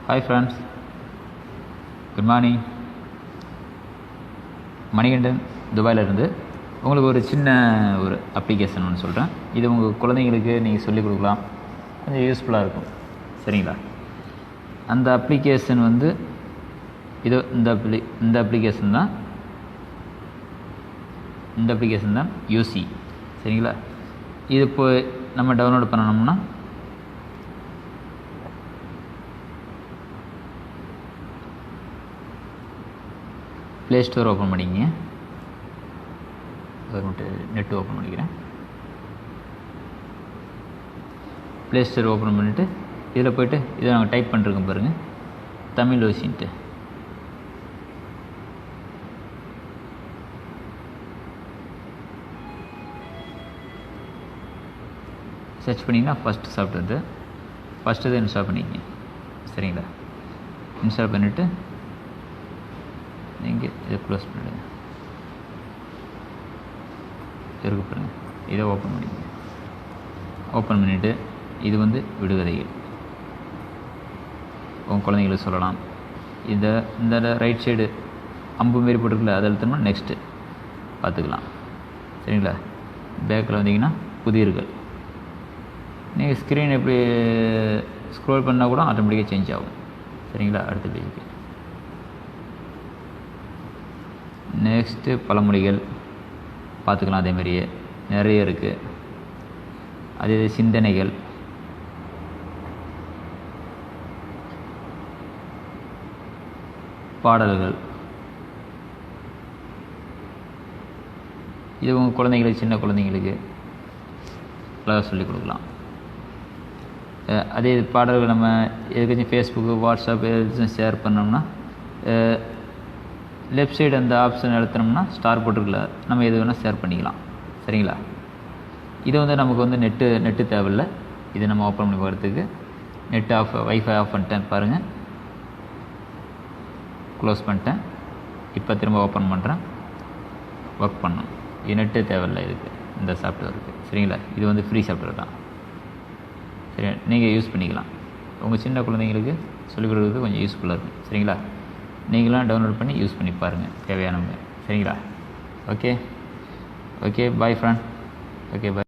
Hi friends, good morning. Manikandan துபாயிலிருந்து உங்களுக்கு ஒரு சின்ன ஒரு அப்ளிகேஷன் ஒன்று சொல்கிறேன். இது உங்கள் குழந்தைங்களுக்கு நீங்கள் சொல்லிக் கொடுக்கலாம், கொஞ்சம் யூஸ்ஃபுல்லாக இருக்கும். சரிங்களா? அந்த அப்ளிகேஷன் வந்து இது இந்த அப்ளிகேஷன் தான் யூசி. சரிங்களா? இது இப்போ நம்ம டவுன்லோட் பண்ணணும்னா ப்ளே ஸ்டோர் ஓப்பன் பண்ணிக்கங்க. நெட் ஓப்பன் பண்ணிக்கிறேன். ப்ளே ஸ்டோர் ஓப்பன் பண்ணிவிட்டு இதில் போய்ட்டு இதை நாங்கள் டைப் பண்ணிருக்கோம் பாருங்கள், தமிழ் ஓசின்ட்டு. சர்ச் பண்ணிங்கன்னா ஃபஸ்ட்டு சாஃப்ட்வேர் ஃபஸ்ட்டு இதை இன்ஸ்டால் பண்ணிக்கங்க. சரிங்களா? இன்ஸ்டால் பண்ணிவிட்டு நீங்கள் இதை க்ளோஸ் பண்ணிவிடுங்க. இருக்கு பாருங்கள், இதை ஓப்பன் பண்ணிக்கங்க. ஓப்பன் பண்ணிவிட்டு இது வந்து விடுகதைகள் உங்கள் குழந்தைங்களுக்கு சொல்லலாம். இந்த ரைட் சைடு அம்பு மாரி போட்டுருக்குல்ல, அதை அழுத்தணும்னா நெக்ஸ்ட்டு பார்த்துக்கலாம். சரிங்களா? பேக்கில் வந்தீங்கன்னா புதிர்கள். நீங்கள் ஸ்க்ரீன் எப்படி ஸ்க்ரோல் பண்ணால் கூட ஆட்டோமேட்டிக்காக சேஞ்ச் ஆகும். சரிங்களா? அடுத்த பேஜுக்கு நெக்ஸ்ட்டு பழமொழிகள் பார்த்துக்கலாம். அதேமாதிரியே நிறைய இருக்குது. அதே சிந்தனைகள், பாடல்கள், இது உங்கள் குழந்தைங்களுக்கு, சின்ன குழந்தைங்களுக்கு அழகாக சொல்லிக் கொடுக்கலாம். அதே பாடல்கள் நம்ம எதுக்காச்சும் ஃபேஸ்புக்கு, வாட்ஸ்அப் எதாச்சும் ஷேர் பண்ணோம்னா லெஃப்ட் சைடு அந்த ஆப்ஷன் அழுத்தினோம்னா ஸ்டார் போட்டிருக்கல, நம்ம எது வேணால் ஷேர் பண்ணிக்கலாம். சரிங்களா? இது வந்து நமக்கு வந்து நெட்டு தேவையில்லை. இது நம்ம ஓப்பன் பண்ணி போகிறதுக்கு நெட் வைஃபை ஆஃப் பண்ணிட்டேன் பாருங்கள். க்ளோஸ் பண்ணிட்டேன். இப்போ திரும்ப ஓப்பன் பண்ணுறேன். ஒர்க் பண்ணணும். இது நெட்டே தேவையில்லை இதுக்கு, இந்த சாஃப்ட்வேருக்கு. சரிங்களா? இது வந்து ஃப்ரீ சாஃப்ட்வேர் தான். சரி, நீங்கள் யூஸ் பண்ணிக்கலாம். உங்கள் சின்ன குழந்தைங்களுக்கு சொல்லிக் கொடுக்குறது கொஞ்சம் யூஸ்ஃபுல்லாக இருக்கும். சரிங்களா? நீங்களாம் டவுன்லோட் பண்ணி யூஸ் பண்ணி பாருங்கள் தேவையானவங்க. சரிங்களா? ஓகே, பாய் ஃப்ரெண்ட். ஓகே, பாய்.